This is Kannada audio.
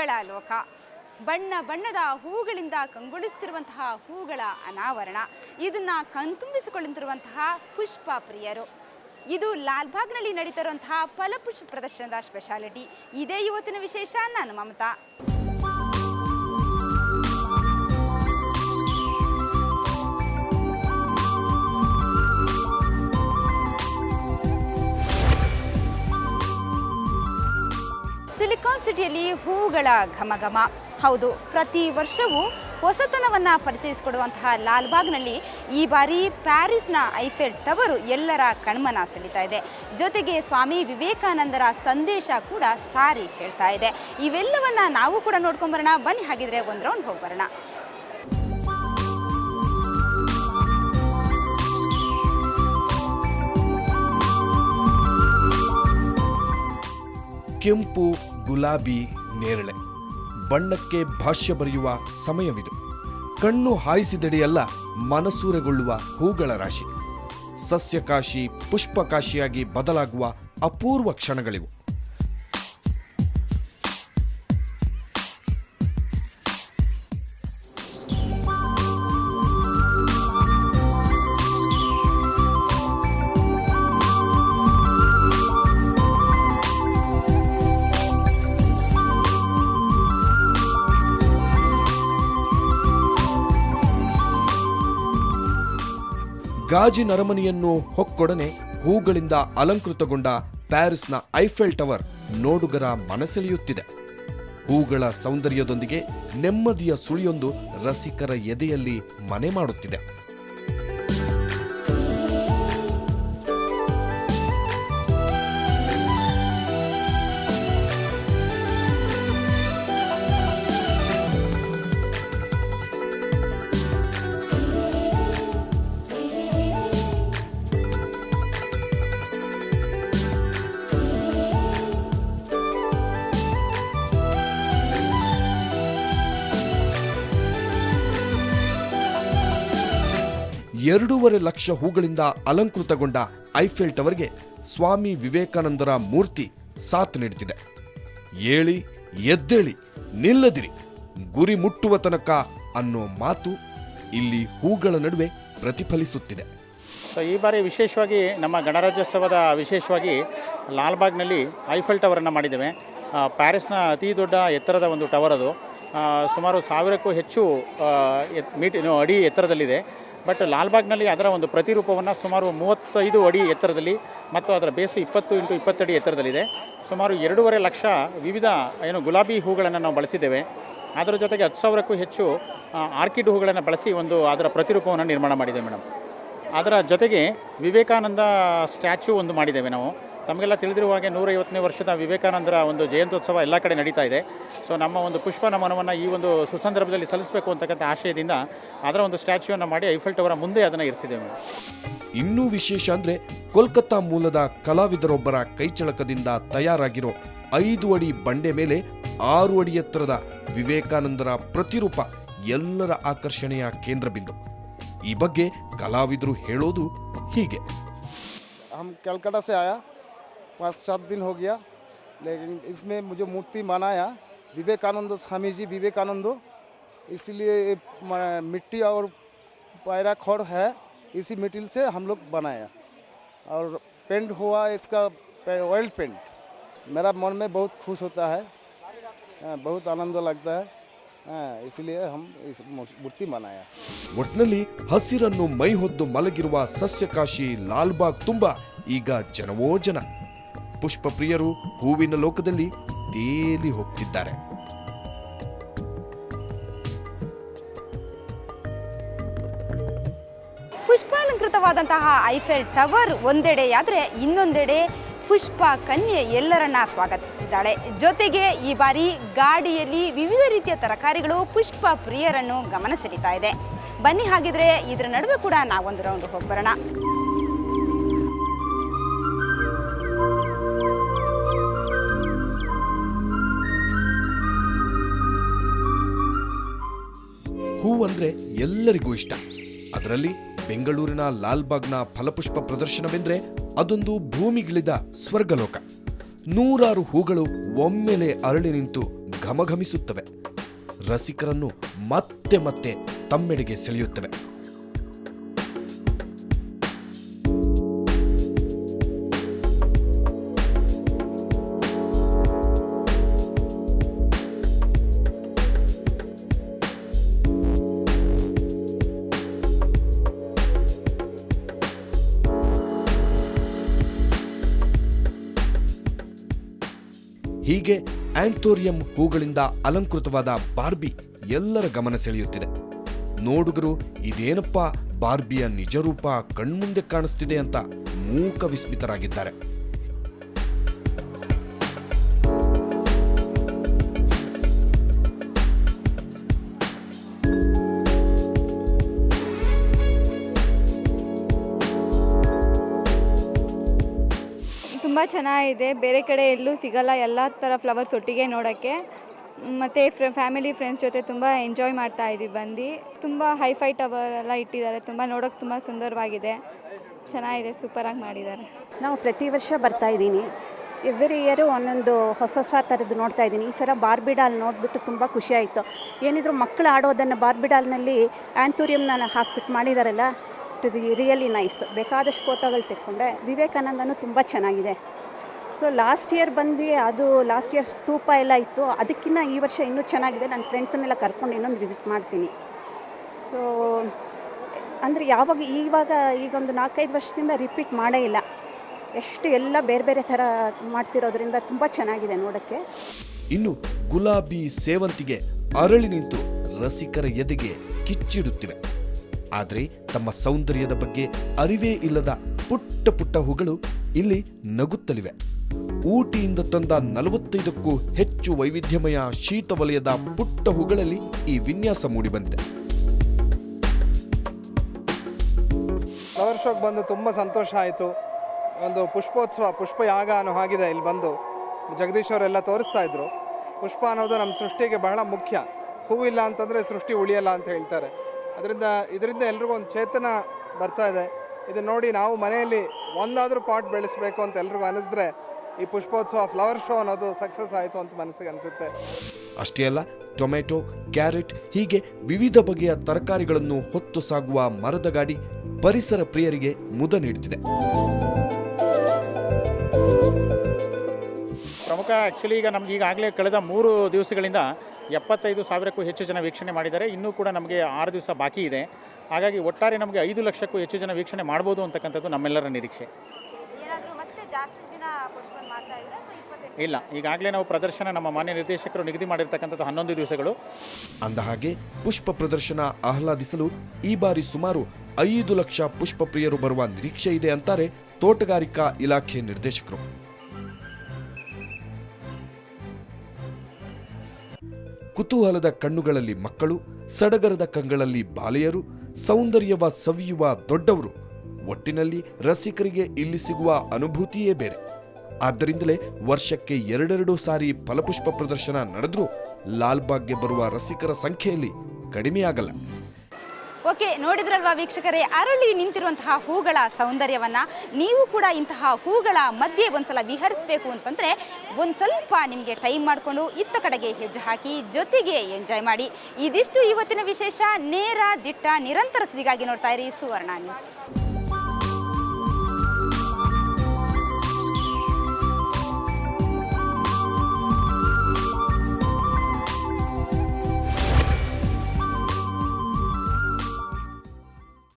ಹೂಗಳ ಲೋಕ. ಬಣ್ಣ ಬಣ್ಣದ ಹೂಗಳಿಂದ ಕಂಗೊಳಿಸುತ್ತಿರುವಂತಹ ಹೂಗಳ ಅನಾವರಣ. ಇದನ್ನ ಕಣ್ತುಂಬಿಸಿಕೊಳ್ಳುತ್ತಿರುವಂತಹ ಪುಷ್ಪ ಪ್ರಿಯರು. ಇದು ಲಾಲ್ಬಾಗ್ನಲ್ಲಿ ನಡೀತಿರುವಂತಹ ಫಲಪುಷ್ಪ ಪ್ರದರ್ಶನದ ಸ್ಪೆಷಾಲಿಟಿ. ಇದೇ ಇವತ್ತಿನ ವಿಶೇಷ. ನಾನು ಮಮತಾ. ಸಿಲಿಕಾನ್ ಸಿಟಿಯಲ್ಲಿ ಹೂಗಳ ಘಮಘಮ. ಹೌದು, ಪ್ರತಿ ವರ್ಷವೂ ಹೊಸತನವನ್ನು ಪರಿಚಯಿಸಿಕೊಡುವಂತಹ ಲಾಲ್ಬಾಗ್ನಲ್ಲಿ ಈ ಬಾರಿ ಪ್ಯಾರಿಸ್ನ ಐಫೆಲ್ ಟವರು ಎಲ್ಲರ ಕಣ್ಮನ ಸೆಳೀತಾ ಇದೆ. ಜೊತೆಗೆ ಸ್ವಾಮಿ ವಿವೇಕಾನಂದರ ಸಂದೇಶ ಕೂಡ ಸಾರಿ ಹೇಳ್ತಾ ಇದೆ. ಇವೆಲ್ಲವನ್ನ ನಾವು ಕೂಡ ನೋಡ್ಕೊಂಬರೋಣ. ಬನ್ನಿ, ಹಾಗಿದ್ರೆ ಒಂದು ರೌಂಡ್ ಹೋಗಿ ಬರೋಣ. ಕೆಂಪು, ಗುಲಾಬಿ, ನೇರಳೆ ಬಣ್ಣಕ್ಕೆ ಭಾಷ್ಯ ಬರೆಯುವ ಸಮಯವಿದು. ಕಣ್ಣು ಹಾಯಿಸಿದೆಡೆಯಲ್ಲ ಮನಸೂರೆಗೊಳ್ಳುವ ಹೂಗಳ ರಾಶಿ. ಸಸ್ಯಕಾಶಿ ಪುಷ್ಪಕಾಶಿಯಾಗಿ ಬದಲಾಗುವ ಅಪೂರ್ವ ಕ್ಷಣಗಳಿವು. ಗಾಜಿನ ಅರಮನೆಯನ್ನು ಹೊಕ್ಕೊಡನೆ ಹೂಗಳಿಂದ ಅಲಂಕೃತಗೊಂಡ ಪ್ಯಾರಿಸ್ನ ಐಫೆಲ್ ಟವರ್ ನೋಡುಗರ ಮನಸೆಳೆಯುತ್ತಿದೆ. ಹೂಗಳ ಸೌಂದರ್ಯದೊಂದಿಗೆ ನೆಮ್ಮದಿಯ ಸುಳಿಯೊಂದು ರಸಿಕರ ಎದೆಯಲ್ಲಿ ಮನೆ ಮಾಡುತ್ತಿದೆ. ಎರಡೂವರೆ ಲಕ್ಷ ಹೂಗಳಿಂದ ಅಲಂಕೃತಗೊಂಡ ಐಫೆಲ್ ಟವರ್ಗೆ ಸ್ವಾಮಿ ವಿವೇಕಾನಂದರ ಮೂರ್ತಿ ಸಾಥ್ ನೀಡುತ್ತಿದೆ. ಏಳಿ ಎದ್ದೇಳಿ ನಿಲ್ಲದಿರಿ, ಗುರಿ ಮುಟ್ಟುವ ತನಕ ಅನ್ನೋ ಮಾತು ಇಲ್ಲಿ ಹೂಗಳ ನಡುವೆ ಪ್ರತಿಫಲಿಸುತ್ತಿದೆ. ಸೊ ಈ ಬಾರಿ ವಿಶೇಷವಾಗಿ ನಮ್ಮ ಗಣರಾಜ್ಯೋತ್ಸವದ ವಿಶೇಷವಾಗಿ ಲಾಲ್ಬಾಗ್ನಲ್ಲಿ ಐಫೆಲ್ ಟವರನ್ನು ಮಾಡಿದ್ದೇವೆ. ಪ್ಯಾರಿಸ್ನ ಅತಿ ದೊಡ್ಡ ಎತ್ತರದ ಒಂದು ಟವರ್ ಅದು. ಸುಮಾರು 1000ಕ್ಕೂ ಹೆಚ್ಚು ಅಡಿ ಎತ್ತರದಲ್ಲಿದೆ. ಬಟ್ ಲಾಲ್ಬಾಗ್ನಲ್ಲಿ ಅದರ ಒಂದು ಪ್ರತಿರೂಪವನ್ನು ಸುಮಾರು 35 ಅಡಿ ಎತ್ತರದಲ್ಲಿ ಮತ್ತು ಅದರ ಬೇಸು 20 × 20 ಅಡಿ ಎತ್ತರದಲ್ಲಿದೆ. ಸುಮಾರು 2.5 ಲಕ್ಷ ವಿವಿಧ ಗುಲಾಬಿ ಹೂಗಳನ್ನು ನಾವು ಬಳಸಿದ್ದೇವೆ. ಅದರ ಜೊತೆಗೆ 10,000ಕ್ಕೂ ಹೆಚ್ಚು ಆರ್ಕಿಡ್ ಹೂಗಳನ್ನು ಬಳಸಿ ಅದರ ಪ್ರತಿರೂಪವನ್ನು ನಿರ್ಮಾಣ ಮಾಡಿದ್ದೇವೆ ಮೇಡಮ್. ಅದರ ಜೊತೆಗೆ ವಿವೇಕಾನಂದ ಸ್ಟ್ಯಾಚ್ಯೂ ಒಂದು ಮಾಡಿದ್ದೇವೆ ನಾವು. ತಮಗೆಲ್ಲ ತಿಳಿದಿರುವ ಹಾಗೆ 150ನೇ ವರ್ಷದ ವಿವೇಕಾನಂದರ ಒಂದು ಜಯಂತ್ಯೋತ್ಸವ ಎಲ್ಲ ಕಡೆ ನಡೀತಾ ಇದೆ. ಸೊ ನಮ್ಮ ಒಂದು ಪುಷ್ಪ ನಮನವನ್ನು ಈ ಒಂದು ಸುಸಂದರ್ಭದಲ್ಲಿ ಸಲ್ಲಿಸಬೇಕು ಅಂತಕ್ಕಂಥ ಆಶಯದಿಂದ ಅದರ ಒಂದು ಸ್ಟ್ಯಾಚ್ಯೂವನ್ನು ಮಾಡಿ ಐಫೆಲ್ ಟವರ ಮುಂದೆ ಅದನ್ನು ಇರಿಸಿದ್ದೇವೆ. ಇನ್ನೂ ವಿಶೇಷ ಅಂದರೆ ಕೋಲ್ಕತ್ತಾ ಮೂಲದ ಕಲಾವಿದರೊಬ್ಬರ ಕೈಚಳಕದಿಂದ ತಯಾರಾಗಿರೋ 5 ಅಡಿ ಬಂಡೆ ಮೇಲೆ 6 ಅಡಿ ಎತ್ತರದ ವಿವೇಕಾನಂದರ ಪ್ರತಿರೂಪ ಎಲ್ಲರ ಆಕರ್ಷಣೆಯ ಕೇಂದ್ರ ಬಿಂದು. ಈ ಬಗ್ಗೆ ಕಲಾವಿದರು ಹೇಳೋದು ಹೀಗೆ. हम कलकत्ता से आया, 5-7 दिन हो गया, लेकिन इसमें मुझे मूर्ति बनाया विवेकानंद स्वामी जी विवेकानंद, इसलिए मिट्टी और पैरा खड़ है, इसी मिट्टी से हम लोग बनाया और पेंट हुआ इसका ऑयल पेंट. मेरा मन में बहुत खुश होता है, बहुत आनंद लगता है, इसलिए हम इस मूर्ति बनाया. ಒಟ್ನಲ್ಲಿ ಹಸಿರನ್ನು ಮೈಹೊದ್ದು ಮಲಗಿರುವ ಸಸ್ಯಕಾಶಿ ಲಾಲ್ಬಾಗ್ ತುಂಬ ಈಗ ಜನವೋ ಜನ. ಪುಷ್ಪ ಪ್ರಿಯರು ಹೂವಿನ ಲೋಕದಲ್ಲಿ ತೇಲಿ ಹೋಗ್ತಿದ್ದಾರೆ. ಪುಷ್ಪಾಲಂಕೃತವಾದಂತಹ ಐಫೆಲ್ ಟವರ್ ಒಂದೆಡೆಯಾದರೆ ಇನ್ನೊಂದೆಡೆ ಪುಷ್ಪ ಕನ್ಯೆ ಎಲ್ಲರನ್ನ ಸ್ವಾಗತಿಸುತ್ತಿದ್ದಾಳೆ. ಜೊತೆಗೆ ಈ ಬಾರಿ ಗಾಡಿಯಲ್ಲಿ ವಿವಿಧ ರೀತಿಯ ತರಕಾರಿಗಳು ಪುಷ್ಪ ಪ್ರಿಯರನ್ನು ಗಮನ ಸೆಳೀತಾ ಇದೆ. ಬನ್ನಿ, ಹಾಗಿದ್ರೆ ಇದರ ನಡುವೆ ಕೂಡ ನಾವೊಂದು ರೌಂಡ್ ಹೋಗಿ ಬರೋಣ. ಹೂವಂದ್ರೆ ಎಲ್ಲರಿಗೂ ಇಷ್ಟ. ಅದರಲ್ಲಿ ಬೆಂಗಳೂರಿನ ಲಾಲ್ಬಾಗ್ನ ಫಲಪುಷ್ಪ ಪ್ರದರ್ಶನವೆಂದ್ರೆ ಅದೊಂದು ಭೂಮಿಗಿಳಿದ ಸ್ವರ್ಗಲೋಕ. 100 ಹೂಗಳು ಒಮ್ಮೆಲೆ ಅರಳಿ ನಿಂತು ಘಮಘಮಿಸುತ್ತವೆ. ರಸಿಕರನ್ನು ಮತ್ತೆ ಮತ್ತೆ ತಮ್ಮೆಡೆಗೆ ಸೆಳೆಯುತ್ತವೆ. ಹೀಗೆ ಆಂಥೋರಿಯಂ ಹೂಗಳಿಂದ ಅಲಂಕೃತವಾದ ಬಾರ್ಬಿ ಎಲ್ಲರ ಗಮನ ಸೆಳೆಯುತ್ತಿದೆ. ನೋಡುಗರು ಇದೇನಪ್ಪ ಬಾರ್ಬಿಯ ನಿಜರೂಪ ಕಣ್ಮುಂದೆ ಕಾಣಿಸ್ತಿದೆ ಅಂತ ಮೂಕ ವಿಸ್ಮಿತರಾಗಿದ್ದಾರೆ. ತುಂಬ ಚೆನ್ನಾಗಿದೆ, ಬೇರೆ ಕಡೆ ಎಲ್ಲೂ ಸಿಗಲ್ಲ ಎಲ್ಲ ಥರ ಫ್ಲವರ್ಸ್ ಒಟ್ಟಿಗೆ ನೋಡೋಕ್ಕೆ. ಮತ್ತು ಫ್ಯಾಮಿಲಿ ಫ್ರೆಂಡ್ಸ್ ಜೊತೆ ತುಂಬ ಎಂಜಾಯ್ ಮಾಡ್ತಾ ಇದ್ದೀವಿ ಬಂದು. ತುಂಬ ಹೈಫೈ ಟವರ್ ಎಲ್ಲ ಇಟ್ಟಿದ್ದಾರೆ, ತುಂಬ ನೋಡೋಕ್ಕೆ ತುಂಬ ಸುಂದರವಾಗಿದೆ, ಚೆನ್ನಾಗಿದೆ, ಸೂಪರಾಗಿ ಮಾಡಿದ್ದಾರೆ. ನಾವು ಪ್ರತಿ ವರ್ಷ ಬರ್ತಾ ಇದ್ದೀನಿ, ಎವ್ರಿ ಇಯರು ಒಂದೊಂದು ಹೊಸ ಥರದ್ದು ನೋಡ್ತಾ ಇದ್ದೀನಿ. ಈ ಸಲ ಬಾರ್ಬಿ ಡಾಲ್ ನೋಡಿಬಿಟ್ಟು ತುಂಬ ಖುಷಿ ಆಯಿತು. ಏನಿದ್ರು ಮಕ್ಕಳು ಆಡೋದನ್ನು ಬಾರ್ಬಿ ಡಾಲ್ನಲ್ಲಿ ಆ್ಯಂಥೋರಿಯಂನ ಹಾಕ್ಬಿಟ್ಟು ಮಾಡಿದಾರಲ್ಲ, ರಿಯಲಿ ನೈಸ್. ಬೇಕಾದಷ್ಟು ಫೋಟೋಗಳು ತೆಕ್ಕೊಂಡೆ. ವಿವೇಕಾನಂದನೂ ತುಂಬ ಚೆನ್ನಾಗಿದೆ. ಸೊ ಲಾಸ್ಟ್ ಇಯರ್ ಬಂದು ಅದು ಲಾಸ್ಟ್ ಇಯರ್ ಸ್ತೂಪ ಎಲ್ಲ ಇತ್ತು, ಅದಕ್ಕಿಂತ ಈ ವರ್ಷ ಇನ್ನೂ ಚೆನ್ನಾಗಿದೆ. ನನ್ನ ಫ್ರೆಂಡ್ಸನ್ನೆಲ್ಲ ಕರ್ಕೊಂಡು ಇನ್ನೊಂದು ವಿಸಿಟ್ ಮಾಡ್ತೀನಿ. ಸೊ ಅಂದರೆ ಇವಾಗ ಈಗ ಒಂದು 4-5 ವರ್ಷದಿಂದ ರಿಪೀಟ್ ಮಾಡೇ ಇಲ್ಲ. ಎಷ್ಟು ಎಲ್ಲ ಬೇರೆ ಬೇರೆ ಥರ ಮಾಡ್ತಿರೋದ್ರಿಂದ ತುಂಬ ಚೆನ್ನಾಗಿದೆ ನೋಡೋಕ್ಕೆ. ಇನ್ನು ಗುಲಾಬಿ, ಸೇವಂತಿಗೆ ಅರಳಿ ನಿಂತು ರಸಿಕರ ಎದೆಗೆ ಕಿಚ್ಚಿಡುತ್ತಿವೆ. ಆದರೆ ತಮ್ಮ ಸೌಂದರ್ಯದ ಬಗ್ಗೆ ಅರಿವೇ ಇಲ್ಲದ ಪುಟ್ಟ ಪುಟ್ಟ ಹೂಗಳು ಇಲ್ಲಿ ನಗುತ್ತಲಿವೆ. ಊಟಿಯಿಂದ ತಂದ 45ಕ್ಕೂ ಹೆಚ್ಚು ವೈವಿಧ್ಯಮಯ ಶೀತ ವಲಯದ ಪುಟ್ಟ ಹೂಗಳಲ್ಲಿ ಈ ವಿನ್ಯಾಸ ಮೂಡಿಬಂದಿದೆ. ಫ್ಲವರ್ ಶೋಗೆ ಬಂದು ತುಂಬ ಸಂತೋಷ ಆಯಿತು. ಒಂದು ಪುಷ್ಪೋತ್ಸವ, ಪುಷ್ಪಯಾಗ ಅನ್ನೋ ಹಾಗಿದೆ. ಇಲ್ಲಿ ಬಂದು ಜಗದೀಶ್ ಅವರೆಲ್ಲ ತೋರಿಸ್ತಾ ಇದ್ರು. ಪುಷ್ಪ ಅನ್ನೋದು ನಮ್ಮ ಸೃಷ್ಟಿಗೆ ಬಹಳ ಮುಖ್ಯ. ಹೂವಿಲ್ಲ ಅಂತಂದರೆ ಸೃಷ್ಟಿ ಉಳಿಯಲ್ಲ ಅಂತ ಹೇಳ್ತಾರೆ. ಇದರಿಂದ ಎಲ್ರಿಗೂ ಒಂದು ಚೇತನ ಬರ್ತಾ ಇದೆ. ಇದನ್ನು ನೋಡಿ ನಾವು ಮನೆಯಲ್ಲಿ ಒಂದಾದರೂ ಪಾಟ್ ಬೆಳೆಸಬೇಕು ಅಂತ ಎಲ್ರಿಗೂ ಅನಿಸಿದ್ರೆ ಈ ಪುಷ್ಪೋತ್ಸವ ಫ್ಲವರ್ ಶೋ ಅನ್ನೋದು ಸಕ್ಸಸ್ ಆಯಿತು ಅಂತ ಮನಸ್ಸಿಗೆ ಅನಿಸುತ್ತೆ. ಅಷ್ಟೇ ಅಲ್ಲ, ಟೊಮೆಟೊ, ಕ್ಯಾರೆಟ್ ಹೀಗೆ ವಿವಿಧ ಬಗೆಯ ತರಕಾರಿಗಳನ್ನು ಹೊತ್ತು ಸಾಗುವ ಮರದ ಗಾಡಿ ಪರಿಸರ ಪ್ರಿಯರಿಗೆ ಮುದ ನೀಡುತ್ತಿದೆ. ಪ್ರಮುಖ ಆ್ಯಕ್ಚುಲಿ ಈಗ ನಮ್ಗೆ ಈಗಾಗಲೇ ಕಳೆದ 3 ದಿವಸಗಳಿಂದ 75,000ಕ್ಕೂ ಹೆಚ್ಚು ಜನ ವೀಕ್ಷಣೆ ಮಾಡಿದ್ದಾರೆ. ಇನ್ನೂ ಕೂಡ ನಮಗೆ 6 ದಿವಸ ಬಾಕಿ ಇದೆ. ಹಾಗಾಗಿ ಒಟ್ಟಾರೆ ನಮಗೆ 5 ಲಕ್ಷಕ್ಕೂ ಹೆಚ್ಚು ಜನ ವೀಕ್ಷಣೆ ಮಾಡ್ಬೋದು ಅಂತಕ್ಕಂಥದ್ದು ನಮ್ಮೆಲ್ಲರ ನಿರೀಕ್ಷೆ. ಇಲ್ಲ, ಈಗಾಗಲೇ ನಾವು ಪ್ರದರ್ಶನ ನಮ್ಮ ಮಾನ್ಯ ನಿರ್ದೇಶಕರು ನಿಗದಿ ಮಾಡಿರ್ತಕ್ಕಂಥದ್ದು 11 ದಿವಸಗಳು. ಅಂದಹಾಗೆ ಪುಷ್ಪ ಪ್ರದರ್ಶನ ಆಹ್ಲಾದಿಸಲು ಈ ಬಾರಿ ಸುಮಾರು 5 ಲಕ್ಷ ಪುಷ್ಪ ಪ್ರಿಯರು ಬರುವ ನಿರೀಕ್ಷೆ ಇದೆ ಅಂತಾರೆ ತೋಟಗಾರಿಕಾ ಇಲಾಖೆ ನಿರ್ದೇಶಕರು. ಕುತೂಹಲದ ಕಣ್ಣುಗಳಲ್ಲಿ ಮಕ್ಕಳು, ಸಡಗರದ ಕಂಗಳಲ್ಲಿ ಬಾಲೆಯರು, ಸೌಂದರ್ಯವ ಸವಿಯುವ ದೊಡ್ಡವರು, ಒಟ್ಟಿನಲ್ಲಿ ರಸಿಕರಿಗೆ ಇಲ್ಲಿ ಸಿಗುವ ಅನುಭೂತಿಯೇ ಬೇರೆ. ಆದ್ದರಿಂದಲೇ ವರ್ಷಕ್ಕೆ 2 ಸಾರಿ ಫಲಪುಷ್ಪ ಪ್ರದರ್ಶನ ನಡೆದರೂ ಲಾಲ್ಬಾಗ್ಗೆ ಬರುವ ರಸಿಕರ ಸಂಖ್ಯೆಯಲ್ಲಿ ಕಡಿಮೆಯಾಗಲ್ಲ. ಓಕೆ, ನೋಡಿದ್ರಲ್ವಾ ವೀಕ್ಷಕರೇ, ಅರಳಿ ನಿಂತಿರುವಂತಹ ಹೂಗಳ ಸೌಂದರ್ಯವನ್ನ. ನೀವು ಕೂಡ ಇಂತಹ ಹೂಗಳ ಮಧ್ಯೆ ಒಂದ್ಸಲ ವಿಹರಿಸಬೇಕು ಅಂತಂದ್ರೆ ಒಂದು ಸ್ವಲ್ಪ ನಿಮಗೆ ಟೈಮ್ ಮಾಡಿಕೊಂಡು ಇತ್ತ ಕಡೆಗೆ ಹೆಜ್ಜೆ ಹಾಕಿ ಜೊತೆಗೆ ಎಂಜಾಯ್ ಮಾಡಿ. ಇದಿಷ್ಟು ಇವತ್ತಿನ ವಿಶೇಷ. ನೇರ, ದಿಟ್ಟ, ನಿರಂತರ ಸುದ್ದಿಗಾಗಿ ನೋಡ್ತಾ ಇರಿ ಸುವರ್ಣ ನ್ಯೂಸ್.